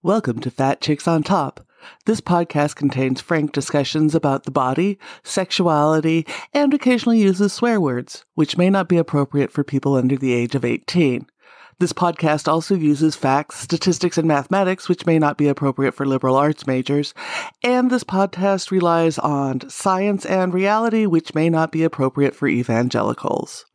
Welcome to Fat Chicks on Top. This podcast contains frank discussions about the body, sexuality, and occasionally uses swear words, which may not be appropriate for people under the age of 18. This podcast also uses facts, statistics, and mathematics, which may not be appropriate for liberal arts majors. And this podcast relies on science and reality, which may not be appropriate for evangelicals.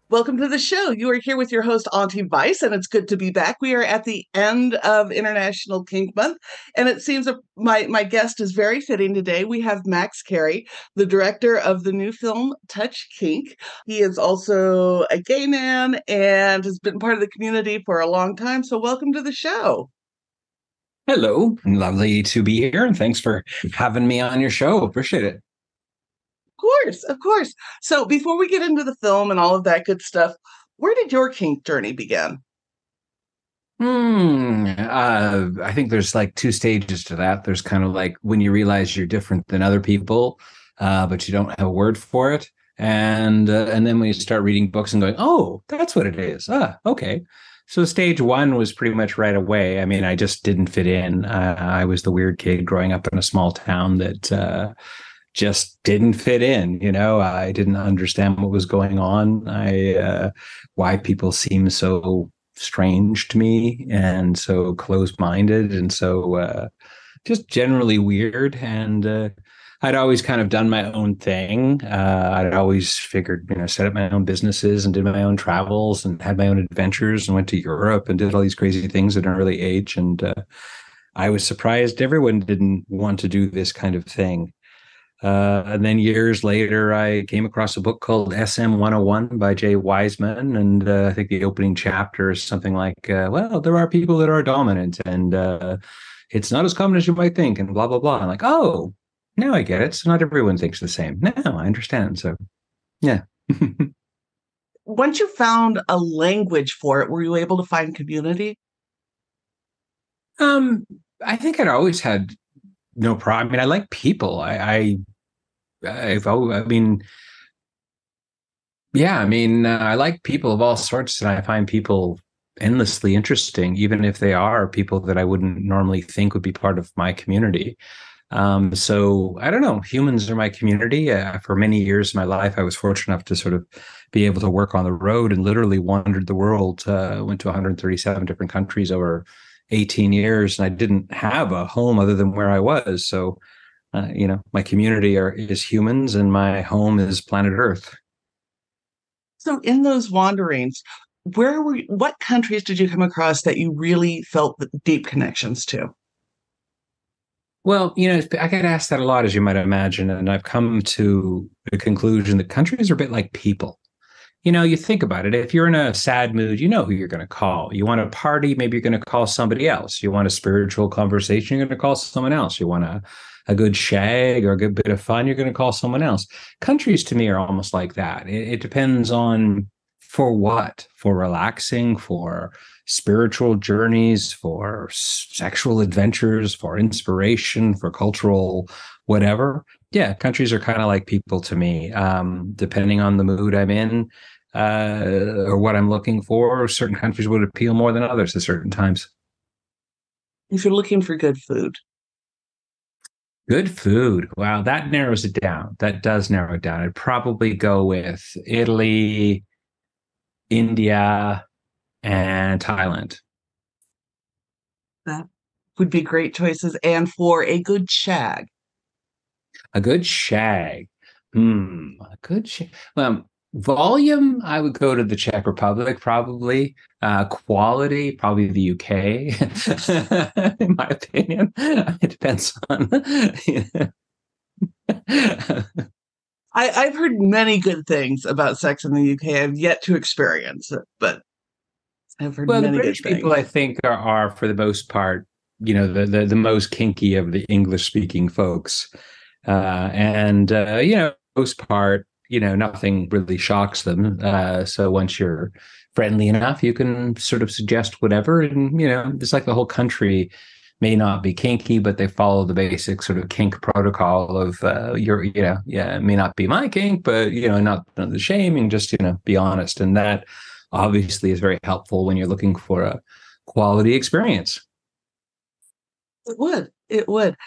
Welcome to the show. You are here with your host, Auntie Vice, and it's good to be back. We are at the end of International Kink Month, and it seems that my guest is very fitting today. We have Max Carey, the director of the new film, Touch Kink. He is also a gay man and has been part of the community for a long time, so welcome to the show. Hello. Lovely to be here, and thanks for having me on your show. Appreciate it. Of course. So before we get into the film and all of that good stuff, where did your kink journey begin? I think there's like two stages to that. There's kind of like when you realize you're different than other people, but you don't have a word for it. And then when you start reading books and going, oh, that's what it is. Okay. So stage one was pretty much right away. I mean, I just didn't fit in. I was the weird kid growing up in a small town that just didn't fit in. You know, I didn't understand what was going on. Why people seem so strange to me and so closed-minded and so just generally weird. And I'd always kind of done my own thing. I'd always figured, set up my own businesses and did my own travels and had my own adventures and went to Europe and did all these crazy things at an early age. And I was surprised everyone didn't want to do this kind of thing. And then years later, I came across a book called SM 101 by Jay Wiseman. And I think the opening chapter is something like, well, there are people that are dominant and it's not as common as you might think and blah, blah, blah. I'm like, oh, now I get it. So not everyone thinks the same. Now I understand. So, yeah. Once you found a language for it, were you able to find community? I think I'd always had no problem. I mean, I like people. I like people of all sorts, and I find people endlessly interesting, even if they are people that I wouldn't normally think would be part of my community. So I don't know. Humans are my community. For many years of my life, I was fortunate enough to sort of be able to work on the road and literally wandered the world. Went to 137 different countries over 18 years, and I didn't have a home other than where I was. So, my community is humans and my home is planet Earth. So in those wanderings, what countries did you come across that you really felt deep connections to? Well, I get asked that a lot, as you might imagine, and I've come to the conclusion that countries are a bit like people. You think about it. If you're in a sad mood, you know who you're going to call. You want a party, maybe you're going to call somebody else. You want a spiritual conversation, you're going to call someone else. You want a good shag or a good bit of fun, you're going to call someone else. Countries to me are almost like that. It depends on for what, for relaxing, for spiritual journeys, for sexual adventures, for inspiration, for cultural whatever. Yeah, countries are kind of like people to me. Depending on the mood I'm in, or what I'm looking for, certain countries would appeal more than others at certain times. If you're looking for good food. Good food. Wow, that narrows it down. That does narrow it down. I'd probably go with Italy, India, and Thailand. That would be great choices. And for a good shag. A good shag. A good shag. Well, volume, I would go to the Czech Republic, probably. Quality, probably the UK, in my opinion. It depends on. I've heard many good things about sex in the UK. I've yet to experience it, but I've heard Well, the many good British people, things. I think, are for the most part, the most kinky of the English speaking folks, and most part, nothing really shocks them. So once you're friendly enough, you can sort of suggest whatever, and it's like the whole country may not be kinky, but they follow the basic sort of kink protocol of it may not be my kink, but not the shaming, just be honest, and that obviously is very helpful when you're looking for a quality experience. It would. It would.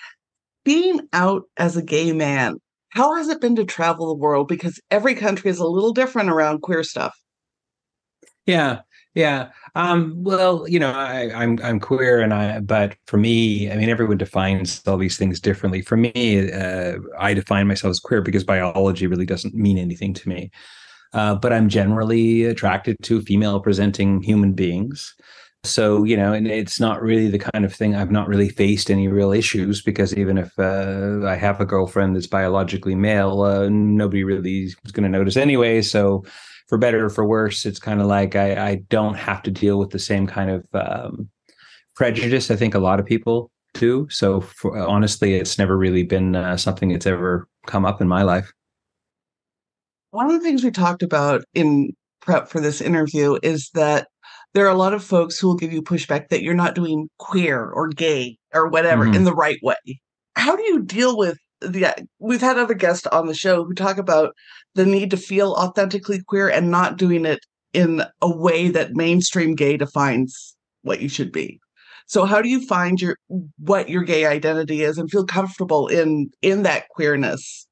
Being out as a gay man, how has it been to travel the world? Because every country is a little different around queer stuff. Yeah, yeah. Well, I'm queer, but for me, I mean, everyone defines all these things differently. For me, I define myself as queer because biology really doesn't mean anything to me. But I'm generally attracted to female presenting human beings. So, and it's not really the kind of thing. I've not really faced any real issues because even if I have a girlfriend that's biologically male, nobody really is going to notice anyway. So for better or for worse, it's kind of like I don't have to deal with the same kind of prejudice I think a lot of people do. So honestly, it's never really been something that's ever come up in my life. One of the things we talked about in prep for this interview is that there are a lot of folks who will give you pushback that you're not doing queer or gay or whatever in the right way. How do you deal with we've had other guests on the show who talk about the need to feel authentically queer and not doing it in a way that mainstream gay defines what you should be. So how do you find what your gay identity is and feel comfortable in that queerness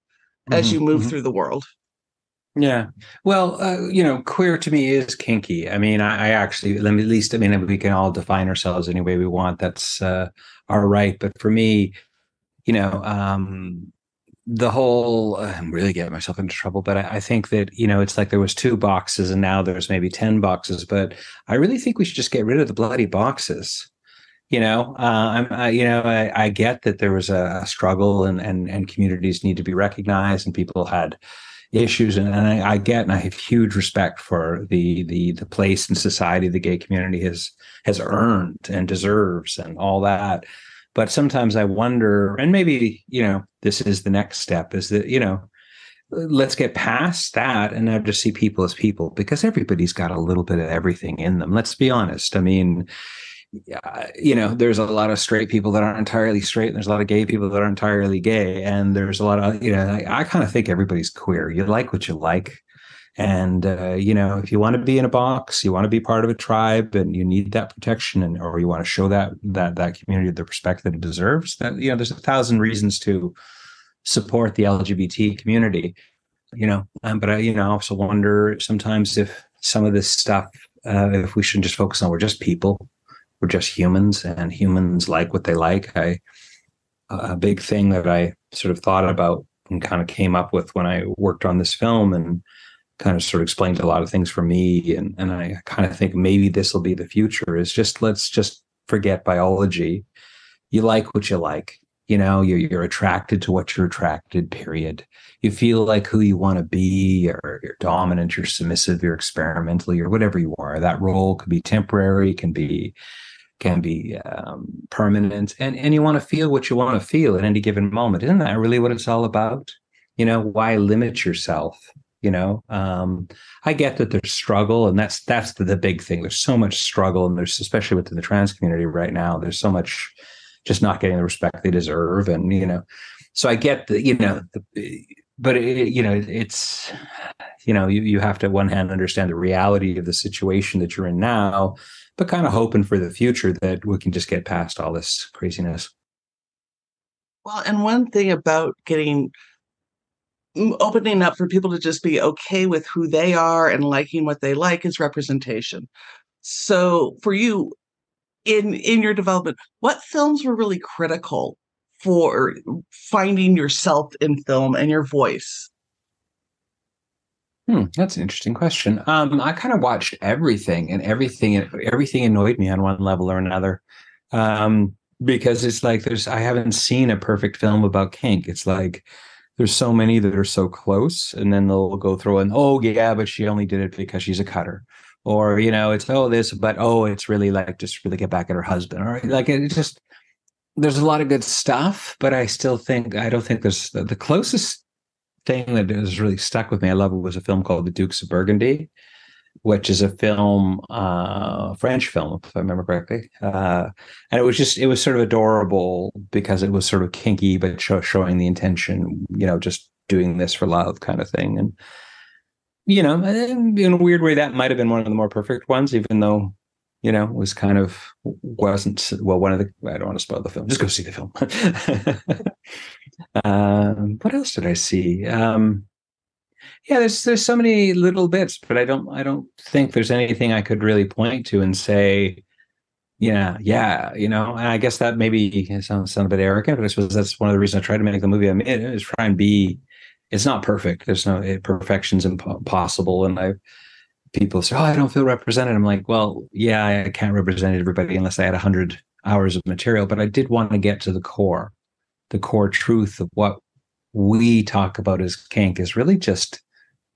as you move through the world? Yeah. Well, queer to me is kinky. I mean, I actually, at least, I mean, we can all define ourselves any way we want. That's our right. But for me, the whole, I'm really getting myself into trouble, but I think that, it's like there was 2 boxes and now there's maybe 10 boxes, but I really think we should just get rid of the bloody boxes. I get that there was a struggle and communities need to be recognized and people had issues. And I get, and I have huge respect for the place in society the gay community has earned and deserves and all that. But sometimes I wonder, and maybe, this is the next step, is that, let's get past that and now just see people as people, because everybody's got a little bit of everything in them. Let's be honest. I mean, there's a lot of straight people that aren't entirely straight, and there's a lot of gay people that aren't entirely gay. And there's a lot of, I kind of think everybody's queer. You like what you like. And, if you want to be in a box, you want to be part of a tribe and you need that protection or you want to show that community the respect that it deserves, that, there's 1,000 reasons to support the LGBT community, but I, also wonder sometimes if some of this stuff, if we shouldn't just focus on, we're just people, we're just humans and humans like what they like. A big thing that I sort of thought about and kind of came up with when I worked on this film and kind of sort of explained a lot of things for me. And I kind of think maybe this will be the future is let's just forget biology. You like what you like, you're attracted to what you're attracted, period. You feel like who you want to be, you're dominant, you're submissive, you're experimental, you're whatever you are. That role could be temporary, can be permanent, and you want to feel what you want to feel at any given moment. Isn't that really what it's all about? Why limit yourself? I get that there's struggle, and that's the big thing. There's so much struggle, and there's, especially within the trans community right now, there's so much just not getting the respect they deserve. And, so I get that, but it's, you have to, on one hand, understand the reality of the situation that you're in now, but kind of hoping for the future that we can just get past all this craziness. Well, and one thing about opening up for people to just be okay with who they are and liking what they like is representation. So for you, in your development, what films were really critical for finding yourself in film and your voice? That's an interesting question. I kind of watched everything, and everything annoyed me on one level or another. Because it's like I haven't seen a perfect film about kink. It's like there's so many that are so close, and then they'll go through and, oh yeah, but she only did it because she's a cutter. Or, it's, oh, this, but, oh, it's really like, just really get back at her husband. Or like, it just, there's a lot of good stuff, but I don't think there's the closest thing that has really stuck with me. I love it was a film called The Dukes of Burgundy, which is a film, French film, if I remember correctly. And it was sort of adorable because it was sort of kinky, but showing the intention, just doing this for love kind of thing. And, in a weird way, that might have been one of the more perfect ones, even though, it was kind of wasn't, well, I don't want to spoil the film. Just go see the film. What else did I see? Yeah, there's so many little bits, but I don't think there's anything I could really point to and say, yeah, and I guess that maybe sounds a bit arrogant, but I suppose that's one of the reasons I tried to make the movie I made, is try and be. It's not perfect. There's no perfection's impossible, and people say, "Oh, I don't feel represented." I'm like, well, yeah, I can't represent everybody unless I had 100 hours of material, but I did want to get to the core truth of what we talk about as kink is really just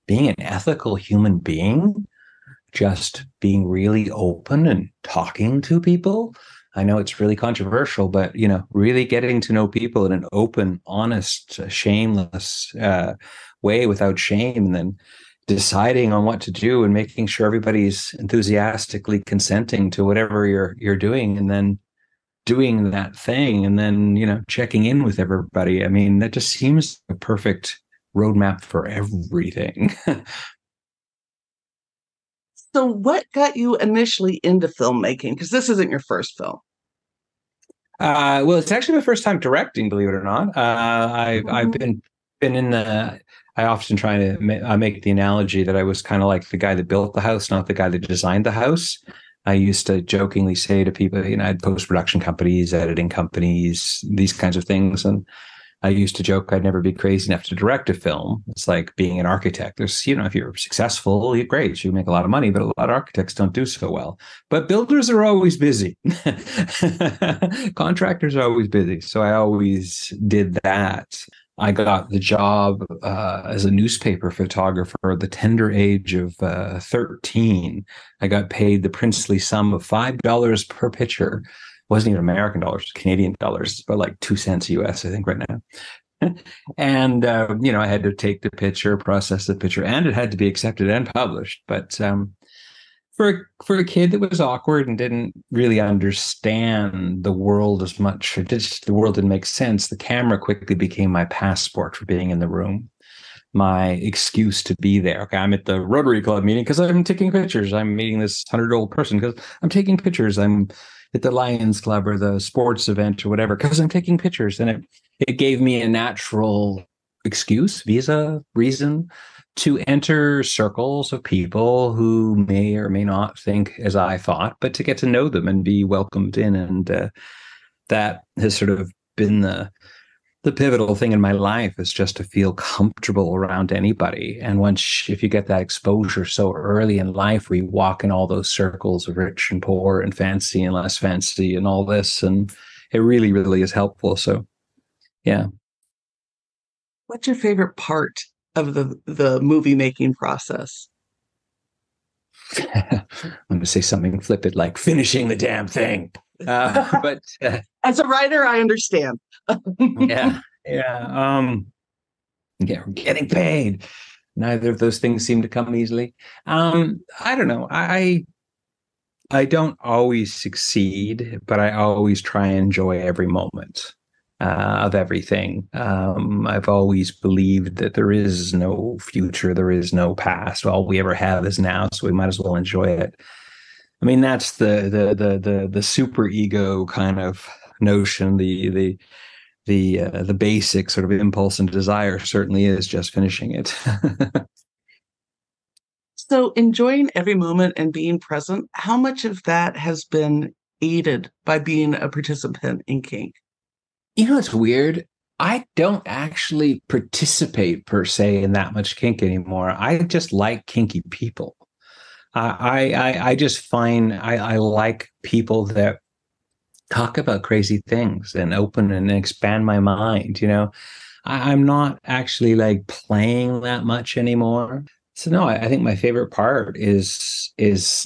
being an ethical human being, just being really open and talking to people. I know it's really controversial, but, really getting to know people in an open, honest, shameless way without shame, and then deciding on what to do and making sure everybody's enthusiastically consenting to whatever you're doing, and then doing that thing, and then, checking in with everybody. I mean, that just seems a perfect roadmap for everything. So what got you initially into filmmaking? Because this isn't your first film. Well, it's actually my first time directing, believe it or not. I've been in the. I often try to make the analogy that I was kind of like the guy that built the house, not the guy that designed the house. I used to jokingly say to people, I had post-production companies, editing companies, these kinds of things, and I used to joke I'd never be crazy enough to direct a film. It's like being an architect. There's, if you're successful, you're great. You make a lot of money, but a lot of architects don't do so well. But builders are always busy. Contractors are always busy. So I always did that. I got the job as a newspaper photographer at the tender age of 13. I got paid the princely sum of $5 per picture. Wasn't even American dollars, Canadian dollars. It's about like 2 cents US, I think, right now. And, I had to take the picture, process the picture, and it had to be accepted and published. But for a kid that was awkward and didn't really understand the world as much, the world didn't make sense, the camera quickly became my passport for being in the room, my excuse to be there. Okay, I'm at the Rotary Club meeting because I'm taking pictures. I'm meeting this 100-year-old person because I'm taking pictures. I'm at the Lions Club or the sports event or whatever because I'm taking pictures. And it gave me a natural excuse, visa, reason to enter circles of people who may or may not think as I thought, but to get to know them and be welcomed in. And that has sort of been the pivotal thing in my life, is just to feel comfortable around anybody. And if you get that exposure so early in life, where you walk in all those circles of rich and poor and fancy and less fancy and all this, and it really, really is helpful. So, yeah. What's your favorite part of the movie making process? I'm going to say something flippant like finishing the damn thing. But as a writer, I understand. Yeah. Getting paid. Neither of those things seem to come easily. I don't know. I don't always succeed, but I always try and enjoy every moment of everything. I've always believed that there is no future, there is no past. All we ever have is now, so we might as well enjoy it. I mean, that's the super ego kind of notion. The basic sort of impulse and desire certainly is just finishing it. So enjoying every moment and being present, how much of that has been aided by being a participant in kink? It's weird. I don't actually participate per se in that much kink anymore. I just like kinky people. I just find I like people that talk about crazy things and open and expand my mind. I'm not actually like playing that much anymore. So no, I think my favorite part is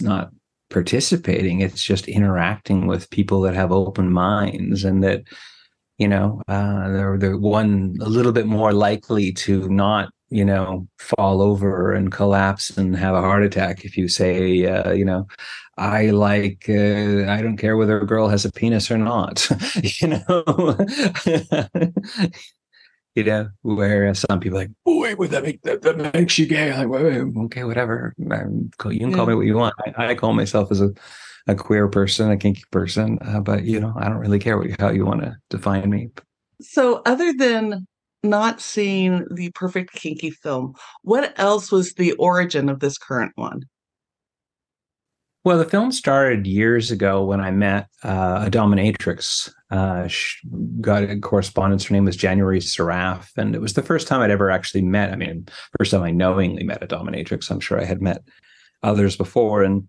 not participating. It's just interacting with people that have open minds and that, they're one a little bit more likely to not, fall over and collapse and have a heart attack if you say, I don't care whether a girl has a penis or not, you know. Whereas some people are like, oh, wait, would that makes you gay? I'm like, wait, okay, whatever. You can call me what you want. I call myself as a queer person, a kinky person, but I don't really care how you want to define me. So, other than not seeing the perfect kinky film, what else was the origin of this current one? Well, the film started years ago when I met a dominatrix. She got a correspondence. Her name was January Seraph. And it was the first time I'd ever actually met. I mean, first time I knowingly met a dominatrix. I'm sure I had met others before. And,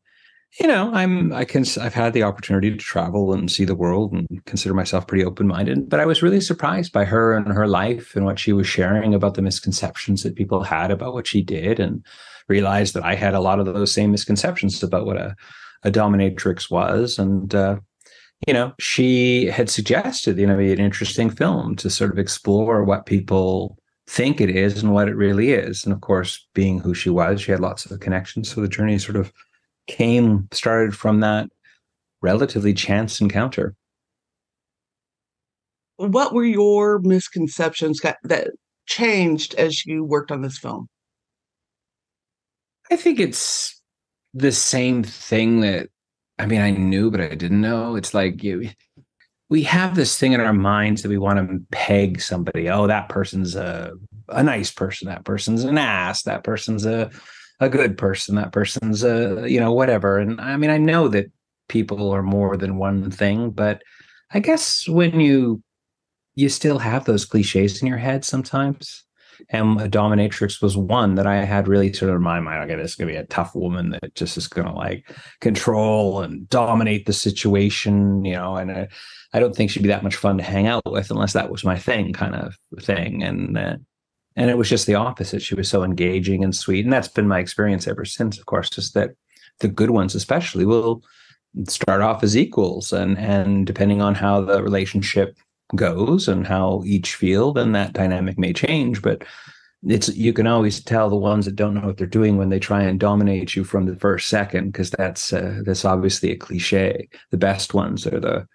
I've had the opportunity to travel and see the world and consider myself pretty open-minded. But I was really surprised by her and her life and what she was sharing about the misconceptions that people had about what she did, and realized that I had a lot of those same misconceptions about what a dominatrix was. And, she had suggested, be an interesting film to sort of explore what people think it is and what it really is. And of course, being who she was, she had lots of connections. So the journey sort of started from that relatively chance encounter. What were your misconceptions that changed as you worked on this film? I think it's the same thing that, I knew, but I didn't know. It's like we have this thing in our minds that we want to peg somebody. Oh, that person's a nice person. That person's an ass. That person's a good person. That person's whatever. And I know that people are more than one thing, but I guess when you still have those cliches in your head sometimes. And a dominatrix was one that I had really sort of in my mind. Okay, this is going to be a tough woman that just is going to like control and dominate the situation, and I don't think she'd be that much fun to hang out with unless that was my thing kind of thing. And it was just the opposite. She was so engaging and sweet. And that's been my experience ever since, of course, just that the good ones especially will start off as equals. And depending on how the relationship goes and how each feel, then that dynamic may change. But you can always tell the ones that don't know what they're doing when they try and dominate you from the first second, because that's obviously a cliche. The best ones are the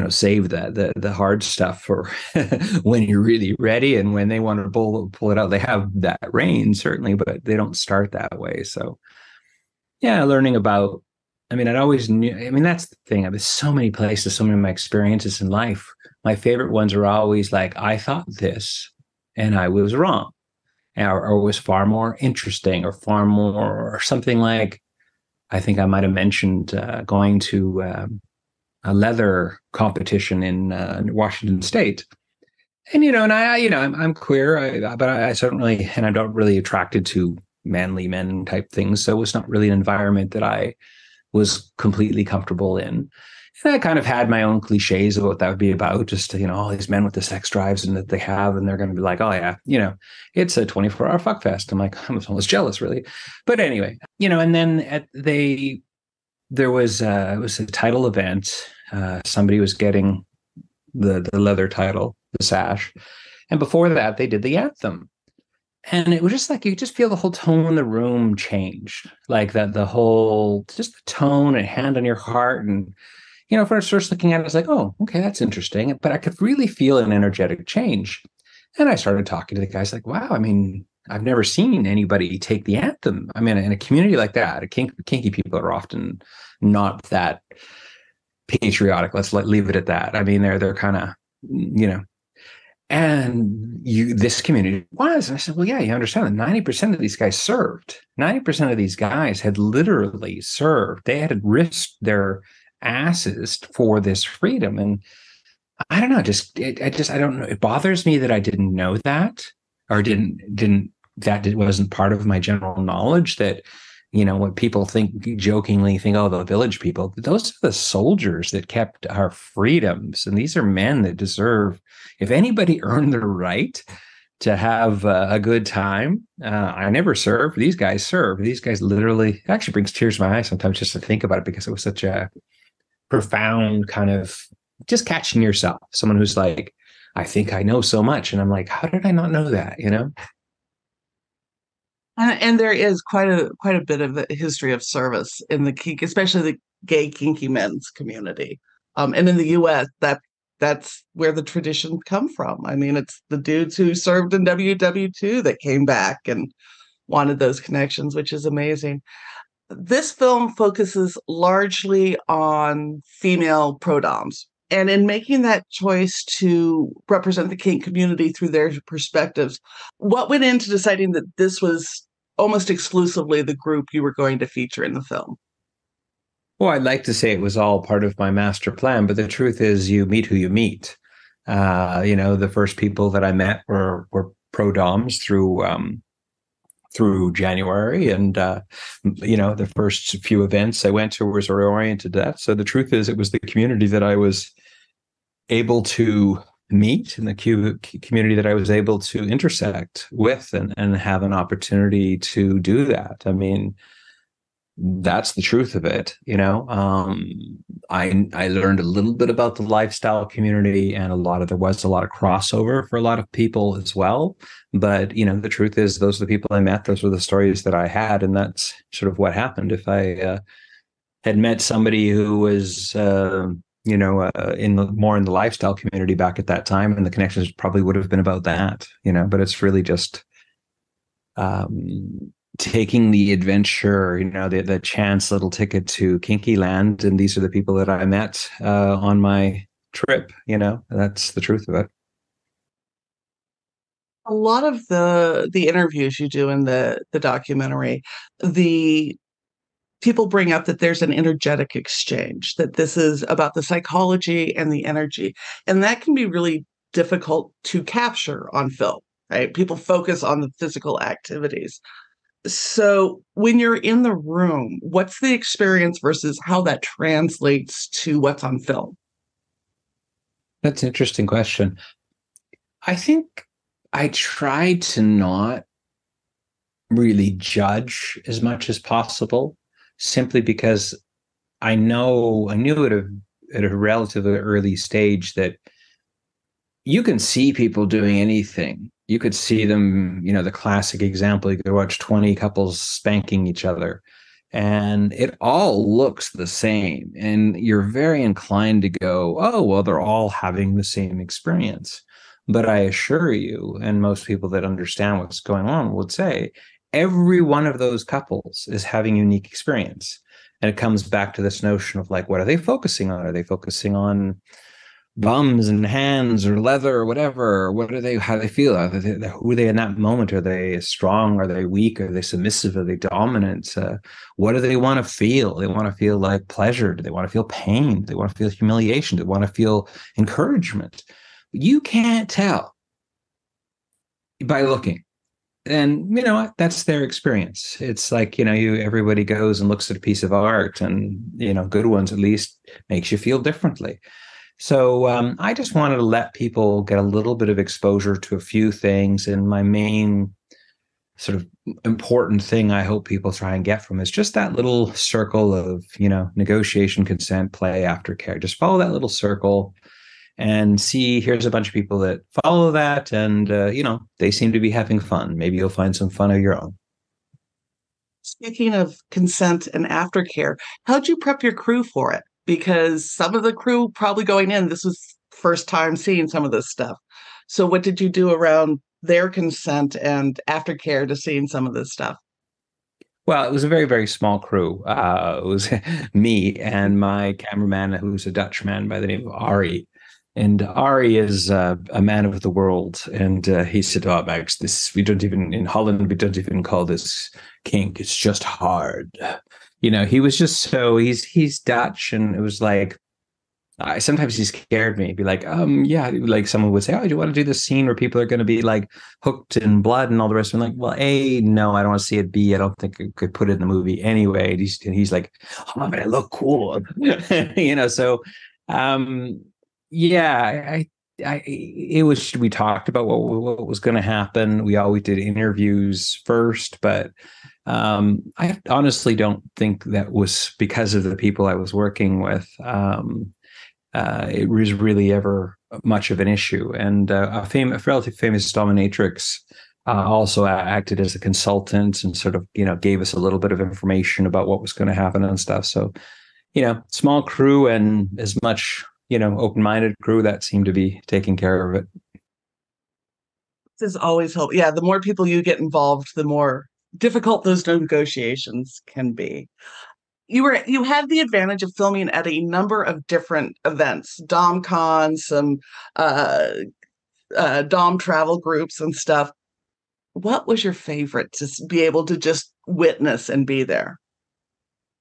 save the hard stuff for when you're really ready, and when they want to pull it out, they have that range certainly, but they don't start that way. So yeah, learning about, I always knew, that's the thing. I've been so many places, so many of my experiences in life. My favorite ones are always like, I thought this and I was wrong, or was far more interesting, or far more, or something like, I think I might have mentioned going to a leather competition in Washington State. And, I'm queer, but I certainly, and I'm not really attracted to manly men type things. So it's not really an environment that I was completely comfortable in. And I kind of had my own cliches of what that would be about, just, all these men with the sex drives and that they have, and they're going to be like, oh yeah, it's a 24-hour fuck fest. I'm like, I'm almost jealous, really. But anyway, and then there was it was a title event. Somebody was getting the leather title, the sash. And before that, they did the anthem. And it was just like, you just feel the whole tone in the room changed, like that, the whole, just the tone and hand on your heart. And, first looking at it, I was like, oh, okay, that's interesting. But I could really feel an energetic change. And I started talking to the guys like, wow, I've never seen anybody take the anthem. In a community like that, kinky people are often not that patriotic. Let's leave it at that. They're kind of, and this community was. And I said, well, yeah, you understand that 90% of these guys served. 90% of these guys had literally served. They had risked their asses for this freedom. And I don't know, I don't know. It bothers me that I didn't know that, or it wasn't part of my general knowledge that, what people jokingly think, oh, the village people, those are the soldiers that kept our freedoms. And these are men that deserve, if anybody earned the right to have a good time, I never served. These guys serve. These guys literally actually brings tears to my eyes sometimes just to think about it, because it was such a profound kind of just catching yourself. Someone who's like, I think I know so much. And I'm like, how did I not know that? You know? And there is quite a bit of a history of service in the kink, especially the gay kinky men's community. And in the US, that's where the tradition come from. I mean, it's the dudes who served in WW2 that came back and wanted those connections, which is amazing. This film focuses largely on female prodoms. And in making that choice to represent the kink community through their perspectives, what went into deciding that this was almost exclusively the group you were going to feature in the film? Well, I'd like to say it was all part of my master plan, but the truth is you meet who you meet. The first people that I met were pro-doms through January. And, the first few events I went to was oriented to that. So the truth is it was the community that I was able to meet, and the community that I was able to intersect with and have an opportunity to do that. I mean, that's the truth of it. I learned a little bit about the lifestyle community, and there was a lot of crossover for a lot of people as well. But, the truth is those are the people I met. Those were the stories that I had. And that's sort of what happened. If I had met somebody who was, more in the lifestyle community back at that time, and the connections probably would have been about that, but it's really just, taking the adventure, the chance little ticket to kinky land. And these are the people that I met on my trip. That's the truth of it. A lot of the interviews you do in the documentary, the people bring up that there's an energetic exchange, that this is about the psychology and the energy. And that can be really difficult to capture on film, right? People focus on the physical activities. So when you're in the room, what's the experience versus how that translates to what's on film? That's an interesting question. I think I try to not really judge as much as possible, simply because I knew at a relatively early stage that you can see people doing anything. You could see them, the classic example, you could watch 20 couples spanking each other, and it all looks the same. And you're very inclined to go, oh, well, they're all having the same experience. But I assure you, and most people that understand what's going on would say, every one of those couples is having a unique experience. And it comes back to this notion of like, what are they focusing on? Are they focusing on bums and hands or leather or whatever? How do they feel? Who are they in that moment? Are they strong? Are they weak? Are they submissive? Are they dominant? What do they want to feel? They want to feel like pleasure. Do they want to feel pain? Do they want to feel humiliation? Do they want to feel encouragement? You can't tell by looking. And you know what? That's their experience. It's like, everybody goes and looks at a piece of art, and, good ones at least makes you feel differently. So I just wanted to let people get a little bit of exposure to a few things. And my main sort of important thing I hope people try and get from is just that little circle of, negotiation, consent, play, aftercare. Just follow that little circle and see, here's a bunch of people that follow that. And, they seem to be having fun. Maybe you'll find some fun of your own. Speaking of consent and aftercare, how'd you prep your crew for it? Because some of the crew probably going in, this was first time seeing some of this stuff. So what did you do around their consent and aftercare to seeing some of this stuff? Well, it was a very, very small crew. It was me and my cameraman, who's a Dutchman by the name of Ari. And Ari is a man of the world. And he said, oh, Max, in Holland, we don't even call this kink. It's just hard. He was just he's Dutch. And it was like, sometimes he scared me. He'd be like, yeah, like someone would say, oh, do you want to do this scene where people are going to be like hooked in blood and all the rest of it? I'm like, well, no, I don't want to see it. B, I don't think I could put it in the movie anyway. And he's like, oh, but I look cool. So, yeah, we talked about what was going to happen. We always did interviews first, but I honestly don't think that was because of the people I was working with. It was really ever much of an issue. And a relatively famous dominatrix also acted as a consultant and sort of, gave us a little bit of information about what was going to happen and stuff. So, small crew and as much, open-minded crew that seemed to be taking care of it. This is always help. Yeah, the more people you get involved, the more difficult those negotiations can be. You had the advantage of filming at a number of different events, DomCon, some Dom travel groups and stuff. What was your favorite to be able to just witness and be there?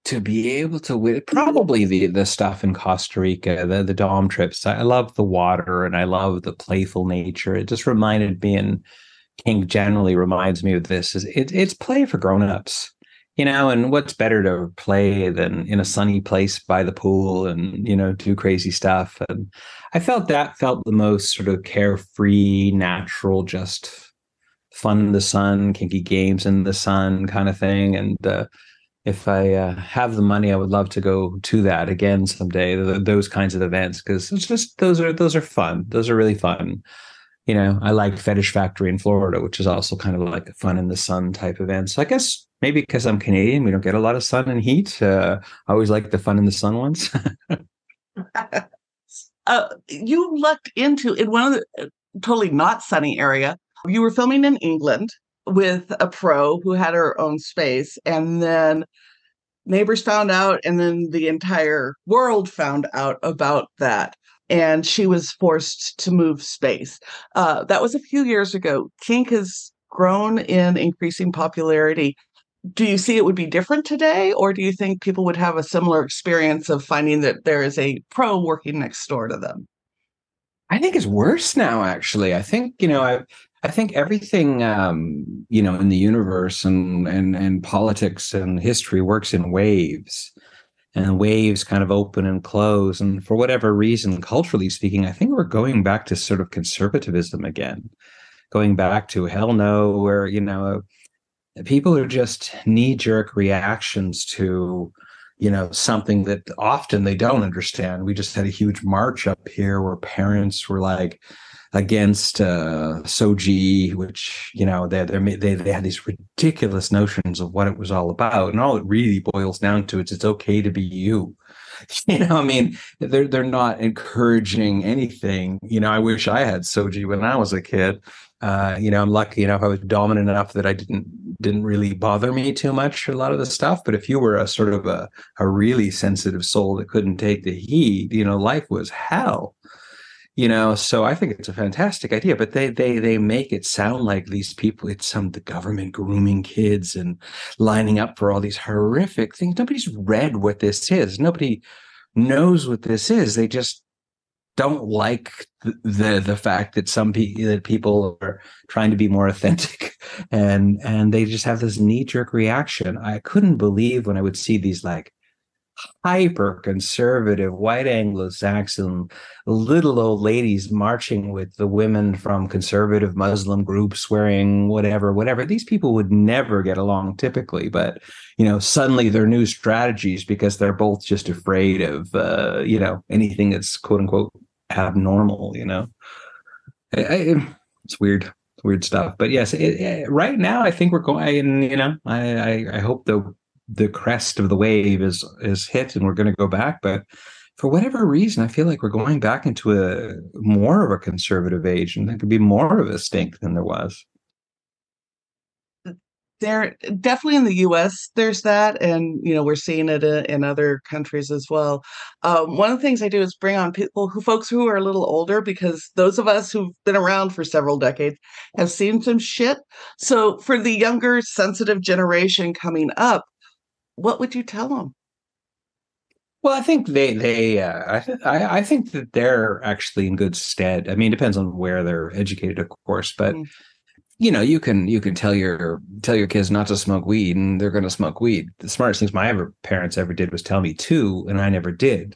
To be able to probably the stuff in Costa Rica, the Dom trips. I love the water and I love the playful nature. It just reminded me, and kink generally reminds me of this, is it's play for grown-ups. And what's better to play than in a sunny place by the pool and, do crazy stuff. And I felt the most sort of carefree, natural, just fun in the sun, kinky games in the sun kind of thing. And if I have the money, I would love to go to that again someday, those kinds of events, because it's just, those are fun. Those are really fun. I like Fetish Factory in Florida, which is also kind of like a fun in the sun type event. So I guess maybe because I'm Canadian, we don't get a lot of sun and heat. I always like the fun in the sun ones. You lucked into, in one of the totally not sunny area, you were filming in England with a pro who had her own space, and then neighbors found out, and then the entire world found out about that. And she was forced to move space. That was a few years ago. Kink has grown in increasing popularity. Do you see it would be different today, or do you think people would have a similar experience of finding that there is a pro working next door to them? I think it's worse now, actually. I think, I think everything, in the universe and politics and history works in waves. And waves kind of open and close. And for whatever reason, culturally speaking, I think we're going back to sort of conservatism again, going back to hell no, where, people are just knee-jerk reactions to, something that often they don't understand. We just had a huge march up here where parents were like against Soji, which, they had these ridiculous notions of what it was all about. And all it really boils down to is it's okay to be you. They're not encouraging anything. I wish I had Soji when I was a kid. I'm lucky enough, I was dominant enough that I didn't really bother me too much, a lot of the stuff. But if you were a sort of a really sensitive soul that couldn't take the heat, life was hell. So I think it's a fantastic idea, but they make it sound like these people, it's the government grooming kids and lining up for all these horrific things. Nobody's read what this is. Nobody knows what this is. They just don't like the fact that people are trying to be more authentic, and they just have this knee-jerk reaction. I couldn't believe when I would see these like hyper conservative white Anglo-Saxon little old ladies marching with the women from conservative Muslim groups wearing whatever. These people would never get along typically, but suddenly their new strategies, because they're both just afraid of anything that's quote unquote abnormal. It's weird stuff. But yes, right now I think we're going. I hope the crest of the wave is hit and we're going to go back. But for whatever reason, I feel like we're going back into a more of a conservative age, and there could be more of a stink than there was. There definitely in the US, there's that. And, we're seeing it in other countries as well. One of the things I do is bring on folks who are a little older, because those of us who've been around for several decades have seen some shit. So for the younger, sensitive generation coming up, what would you tell them? Well, I think I think that they're actually in good stead. I mean, it depends on where they're educated, of course, but you can tell your kids not to smoke weed, and they're going to smoke weed. The smartest things my parents ever did was tell me to, and I never did.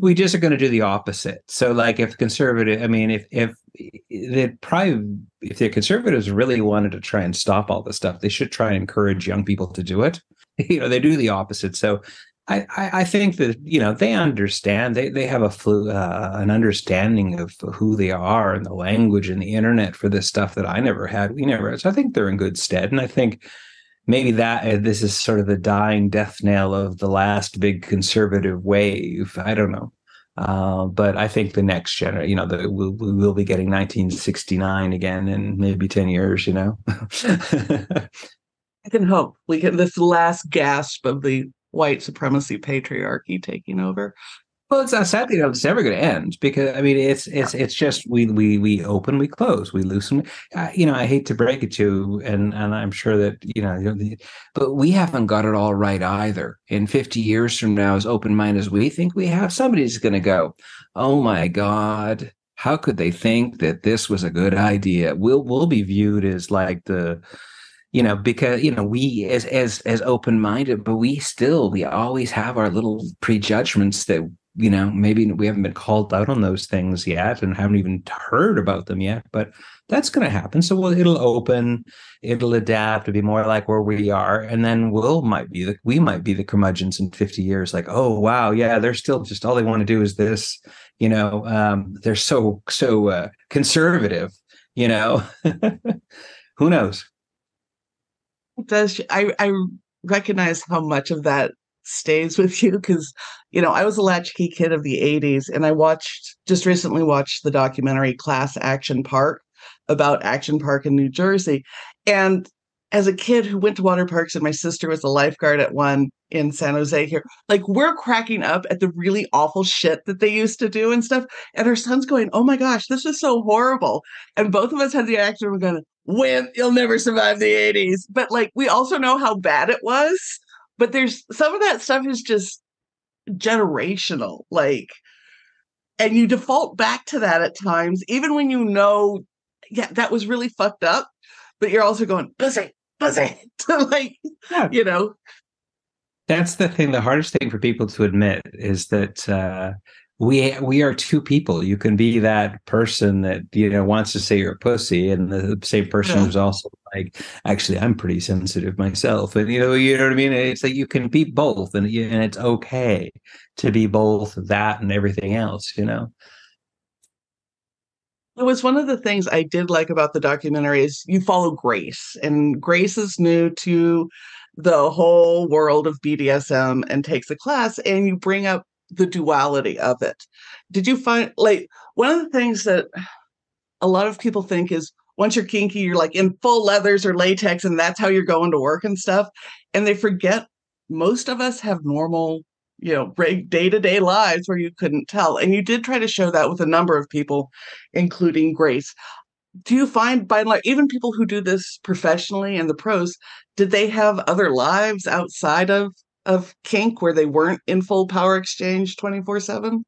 We just are going to do the opposite. So, like, if conservative, I mean, if the conservatives really wanted to try and stop all this stuff, they should try and encourage young people to do it. They do the opposite. So I think that, they understand, they have an understanding of who they are and the language and the internet for this stuff that I never had. We never had. So I think they're in good stead. And I think maybe this is sort of the dying death knell of the last big conservative wave. I don't know. But I think the next generation, we'll be getting 1969 again in maybe 10 years, I can hope this last gasp of the white supremacy patriarchy taking over. Well, it's sadly, it's never going to end, because I mean, it's just we open, we close, we loosen. I hate to break it to you, and I'm sure that but we haven't got it all right either. In 50 years from now, as open minded as we think we have, somebody's going to go, "Oh my God, how could they think that this was a good idea?" We'll be viewed as like because we as open-minded, but we always have our little prejudgments that maybe we haven't been called out on those things yet and haven't even heard about them yet, but that's going to happen. So it'll open, it'll adapt to be more like where we are, and then we might be the curmudgeons in 50 years, like, oh wow, yeah, they're still just all they want to do is this, they're so conservative, who knows. Does I recognize how much of that stays with you, because I was a latchkey kid of the 80s, and I just recently watched the documentary Class Action Park about Action Park in New Jersey. And as a kid who went to water parks, and my sister was a lifeguard at one in San Jose here, like, we're cracking up at the really awful shit that they used to do and stuff. And her son's going, "Oh my gosh, this is so horrible." And both of us had the reaction, we're going, "Win, you'll never survive the 80s. But like, we also know how bad it was. But there's some of that stuff is just generational, like, and you default back to that at times, even when yeah, that was really fucked up. But you're also going, pussy, like, yeah. That's the thing. The hardest thing for people to admit is that we are two people. You can be that person that wants to say you're a pussy, and the same person who's also like, actually, I'm pretty sensitive myself, and you know what I mean. It's like you can be both, and it's okay to be both that and everything else. It was one of the things I did like about the documentary is you follow Grace, and Grace is new to the whole world of BDSM and takes a class, and you bring up the duality of it. Did you find, like, one of the things that a lot of people think is once you're kinky, you're like in full leathers or latex, and that's how you're going to work and stuff. And they forget most of us have normal, day-to-day lives where you couldn't tell. And you did try to show that with a number of people, including Grace. Do you find, by and large, even people who do this professionally and the pros, did they have other lives outside of kink where they weren't in full power exchange 24/7?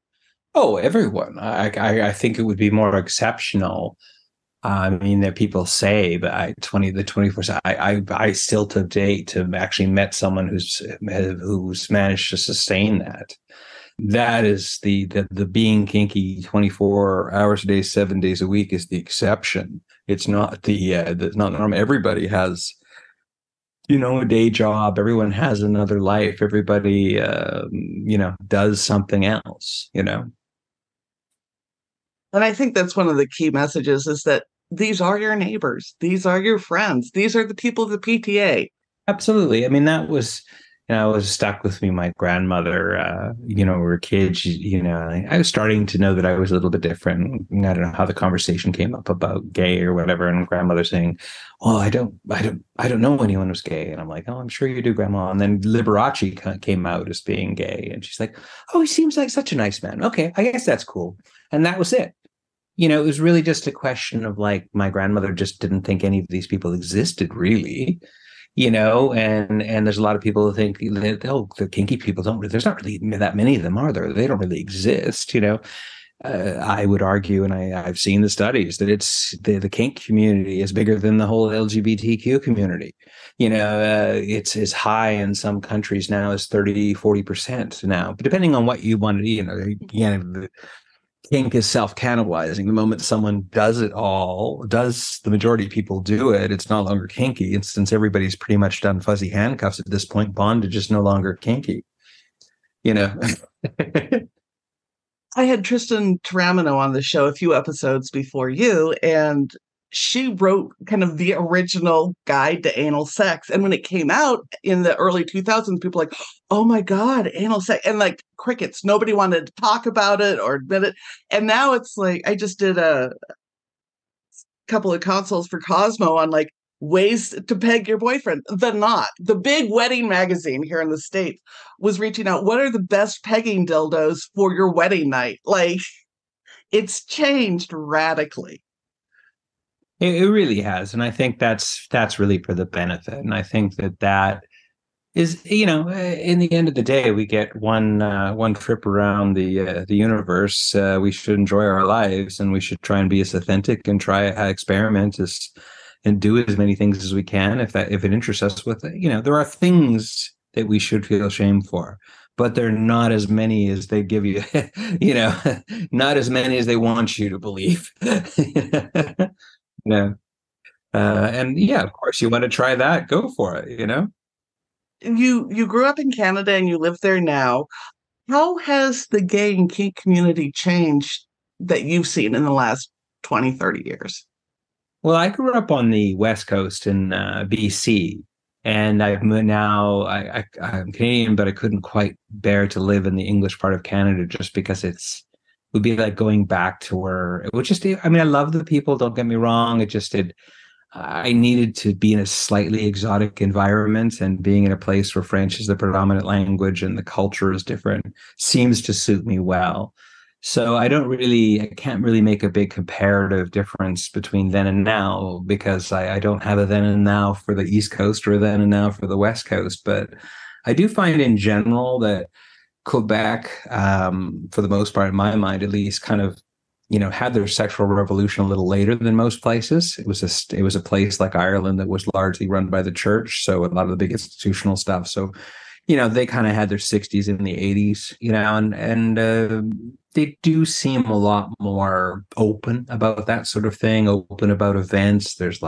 Oh, everyone. I think it would be more exceptional. I mean, that people say, but the 24/7. I still to date have actually met someone who's managed to sustain that. That is the being kinky 24 hours a day, 7 days a week is the exception. It's not the not normal. Everybody has, a day job. Everyone has another life. Everybody, does something else. And I think that's one of the key messages is that these are your neighbors. These are your friends. These are the people of the PTA. Absolutely. I mean, that was, was stuck with me. My grandmother, we were kids, I was starting to know that I was a little bit different. I don't know how the conversation came up about gay or whatever. And grandmother saying, "Oh, I don't know anyone who's gay." And I'm like, "Oh, I'm sure you do, Grandma." And then Liberace came out as being gay. And she's like, "Oh, he seems like such a nice man. Okay, I guess that's cool." And that was it. It was really just a question of, like, my grandmother just didn't think any of these people existed, really. And there's a lot of people who think that, the kinky people there's not really that many of them, are there? They don't really exist, I would argue, and I've seen the studies, that it's the kink community is bigger than the whole LGBTQ community. It's as high in some countries now as 30-40% now, but depending on what you want to, the kink is self-cannibalizing. The moment someone does it all, does the majority of people do it, it's no longer kinky. And since everybody's pretty much done fuzzy handcuffs at this point, bondage is no longer kinky. I had Tristan Taramino on the show a few episodes before you, and she wrote kind of the original guide to anal sex. And when it came out in the early 2000s, people were like, oh my God, anal sex. And like crickets, nobody wanted to talk about it or admit it. And now it's like, I just did a couple of consults for Cosmo on like ways to peg your boyfriend. The Knot, the big wedding magazine here in the States, was reaching out. What are the best pegging dildos for your wedding night? Like, it's changed radically. It really has, and I think that's really for the benefit. And I think that is, in the end of the day, we get one trip around the universe. We should enjoy our lives, and we should try and be as authentic and try experiment and do as many things as we can if it interests us. With there are things that we should feel shame for, but they're not as many as they give you. Not as many as they want you to believe. Yeah. And yeah, of course, you want to try that, go for it, You grew up in Canada and you live there now. How has the gay and kink community changed that you've seen in the last 20, 30 years? Well, I grew up on the West Coast in BC, and I'm Canadian, but I couldn't quite bear to live in the English part of Canada just because would be like going back to where it would just, I love the people, don't get me wrong. I needed to be in a slightly exotic environment, and being in a place where French is the predominant language and the culture is different seems to suit me well. So I can't really make a big comparative difference between then and now, because I don't have a then and now for the East Coast or then and now for the West Coast. But I do find in general that Quebec, for the most part, in my mind, at least, kind of, had their sexual revolution a little later than most places. It was a place like Ireland that was largely run by the church, so a lot of the big institutional stuff. So, they kind of had their 60s in the 80s, and they do seem a lot more open about that sort of thing, open about events. There's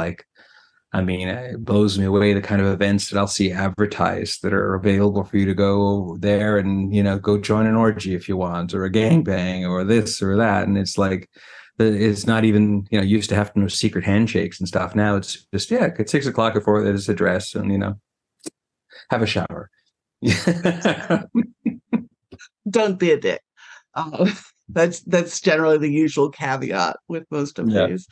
it blows me away the kind of events that I'll see advertised that are available for you to go there and, go join an orgy if you want, or a gangbang or this or that. And it's like, it's not even, used to have to know secret handshakes and stuff. Now it's just, at 6 o'clock before this address and, have a shower. Don't be a dick. That's generally the usual caveat with most of these.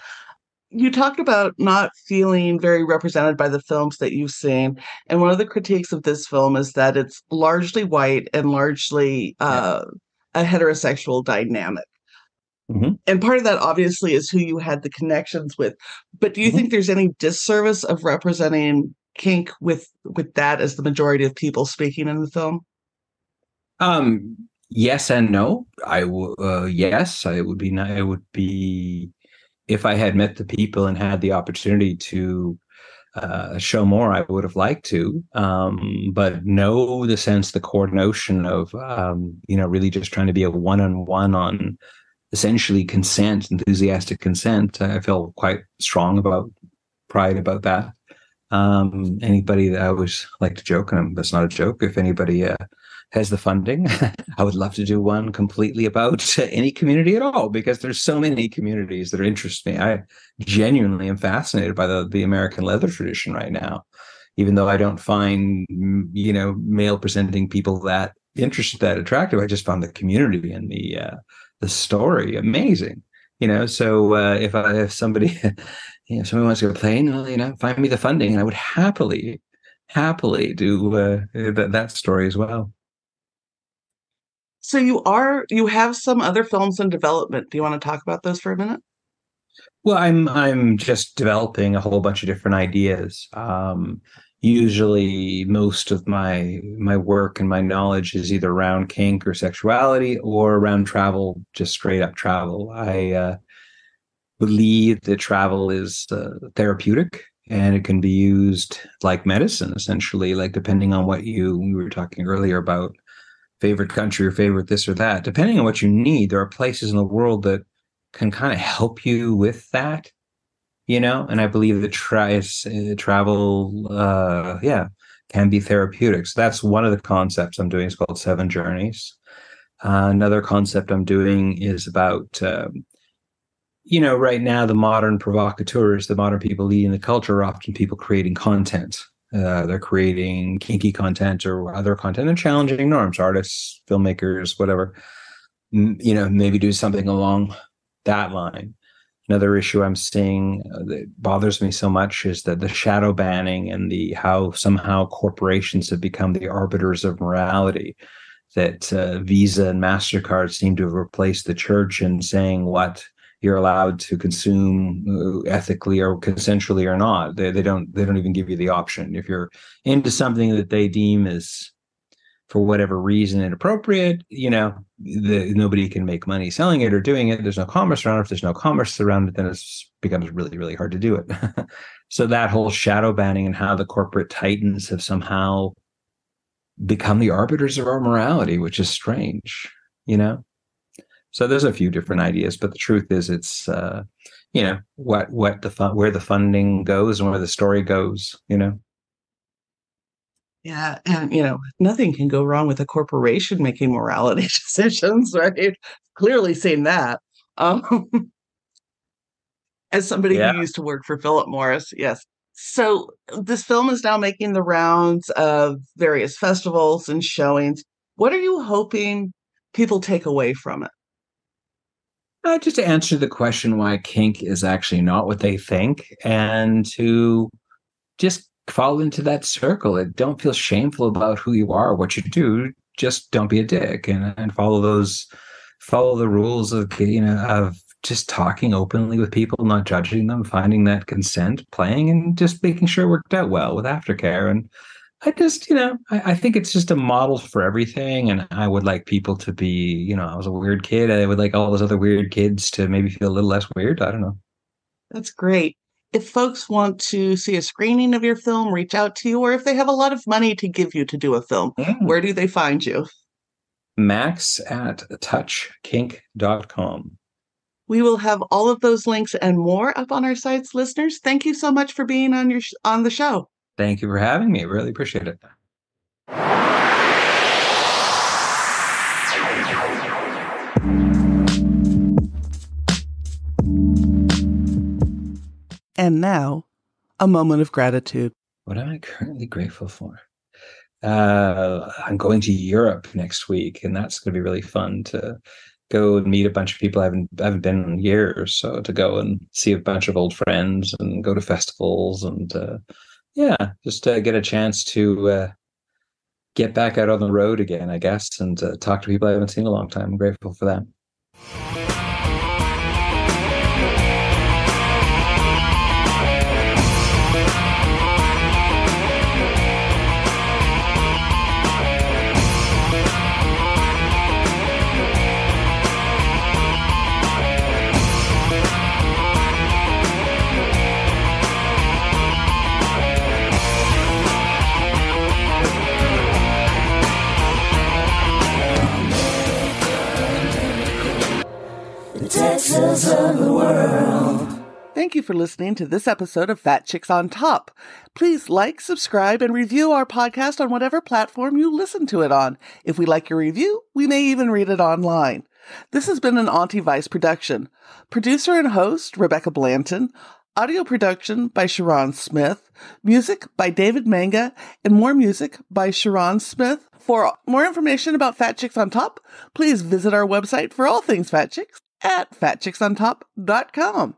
You talked about not feeling very represented by the films that you've seen. And one of the critiques of this film is that it's largely white and largely a heterosexual dynamic. Mm-hmm. And part of that obviously is who you had the connections with. But do you think there's any disservice of representing kink with that as the majority of people speaking in the film? Yes and no. Yes, it would be. It would be, if I had met the people and had the opportunity to show more, I would have liked to. But no, the core notion of really just trying to be a one-on-one on essentially consent, enthusiastic consent. I feel quite strong about pride about that. Anybody that I always like to joke, and that's not a joke, if anybody has the funding, I would love to do one completely about any community at all, because there's so many communities that interest me. I genuinely am fascinated by the American leather tradition right now, even though I don't find, male presenting people that attractive. I just found the community and the story amazing. So if somebody, if somebody wants to go plane, well, find me the funding, and I would happily do that story as well. So you have some other films in development. Do you want to talk about those for a minute? Well, I'm just developing a whole bunch of different ideas. usually most of my work and my knowledge is either around kink or sexuality or around travel, just straight up travel. I believe that travel is therapeutic, and it can be used like medicine, essentially, like depending on what we were talking earlier about favorite country or favorite this or that. Depending on what you need, there are places in the world that can kind of help you with that, and I believe that travel, can be therapeutic. So that's one of the concepts I'm doing. It's called Seven Journeys. Another concept I'm doing is about, right now, the modern provocateurs, the modern people leading the culture are often people creating content. They're creating kinky content or other content and challenging norms, artists, filmmakers, whatever, maybe do something along that line. Another issue I'm seeing that bothers me so much is that the shadow banning and how somehow corporations have become the arbiters of morality, that Visa and MasterCard seem to have replaced the church in saying what you're allowed to consume ethically or consensually or not. They don't even give you the option. If you're into something that they deem is, for whatever reason, inappropriate, nobody can make money selling it or doing it. There's no commerce around it. If there's no commerce around it, then it becomes really, really hard to do it. So that whole shadow banning and how the corporate titans have somehow become the arbiters of our morality, which is strange, So there's a few different ideas, but the truth is, it's where the funding goes and where the story goes. Yeah, and nothing can go wrong with a corporation making morality decisions, right? Clearly seen that. As somebody who used to work for Philip Morris, yes. So this film is now making the rounds of various festivals and showings. What are you hoping people take away from it? Just to answer the question why kink is actually not what they think, and to just fall into that circle. And don't feel shameful about who you are, what you do. Just don't be a dick and follow the rules of just talking openly with people, not judging them, finding that consent, playing, and just making sure it worked out well with aftercare. And I just, I think it's just a model for everything. And I would like people to be, I was a weird kid. I would like all those other weird kids to maybe feel a little less weird. I don't know. That's great. If folks want to see a screening of your film, reach out to you, or if they have a lot of money to give you to do a film, where do they find you? Max at touchkink.com. We will have all of those links and more up on our sites, listeners. Thank you so much for being on the show. Thank you for having me. Really appreciate it. And now, a moment of gratitude. What am I currently grateful for? I'm going to Europe next week, and that's going to be really fun to go and meet a bunch of people I haven't been in years. So to go and see a bunch of old friends and go to festivals and just get a chance to get back out on the road again, I guess, and talk to people I haven't seen in a long time. I'm grateful for that. Texas of the world. Thank you for listening to this episode of Fat Chicks on Top. Please like, subscribe, and review our podcast on whatever platform you listen to it on. If we like your review, we may even read it online. This has been an Auntie Vice production. Producer and host, Rebecca Blanton. Audio production by Sharon Smith. Music by David Manga. And more music by Sharon Smith. For more information about Fat Chicks on Top, please visit our website for all things Fat Chicks at fatchicksontop.com.